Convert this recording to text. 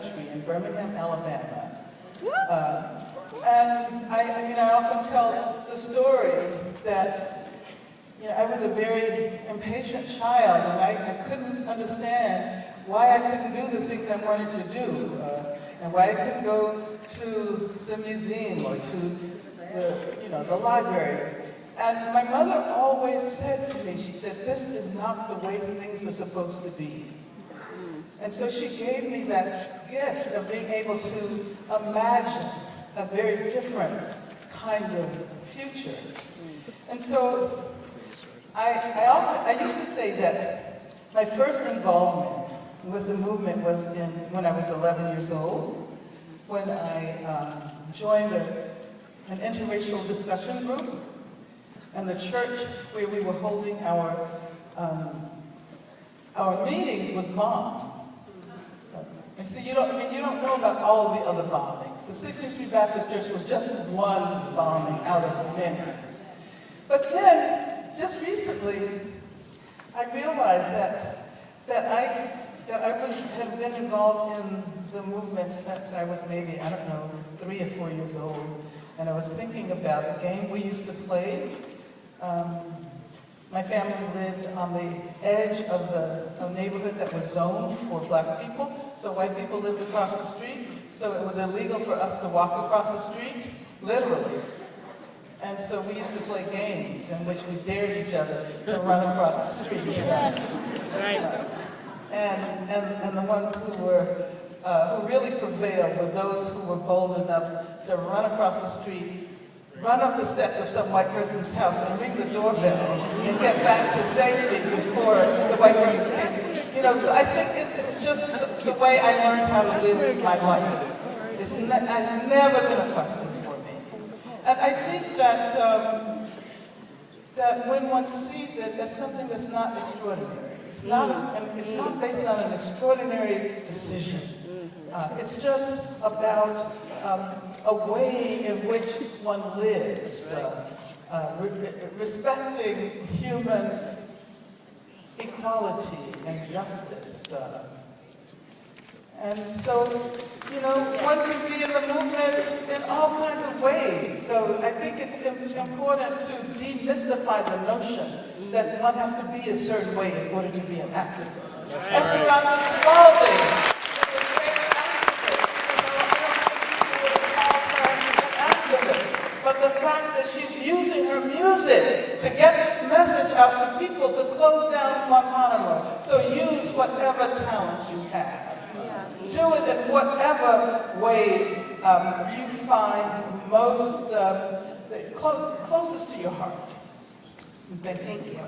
country in Birmingham, Alabama. And I often tell the story that I was a very impatient child, and I couldn't understand why I couldn't do the things I wanted to do, and why I couldn't go to the museum or to the library. And my mother always said to me, she said, "This is not the way things are supposed to be." And so she gave me that gift of being able to imagine a very different kind of future. And so I used to say that my first involvement with the movement was when I was 11 years old, when I joined an interracial discussion group, and the church where we were holding our meetings was bombed. And so you don't know about all of the other bombings. The 16th Street Baptist Church was just one bombing out of many. But then, just recently, I realized that I have been involved in the movement since I was maybe, 3 or 4 years old. And I was thinking about a game we used to play. My family lived on the edge of a neighborhood that was zoned for black people, so white people lived across the street, so it was illegal for us to walk across the street, literally. And so we used to play games in which we dared each other to run across the street. Right. And the ones who really prevailed were those who were bold enough to run across the street, run up the steps of some white person's house and ring the doorbell and get back to safety before the white person came. So I think it's just the way I learned how to live my life. It's never been a question for me. And I think that when one sees it as something that's not extraordinary, it's not based on an extraordinary decision. It's just about a way in which one lives, respecting human equality and justice. And so, one can be in the movement in all kinds of ways. So I think it's important to demystify the notion that one has to be a certain way in order to be an activist. Esperanza Spalding. But the fact that she's using her music to get this message out to people to close down Guantanamo. So use whatever talents you have. Do it in whatever way you find most closest to your heart. Thank you.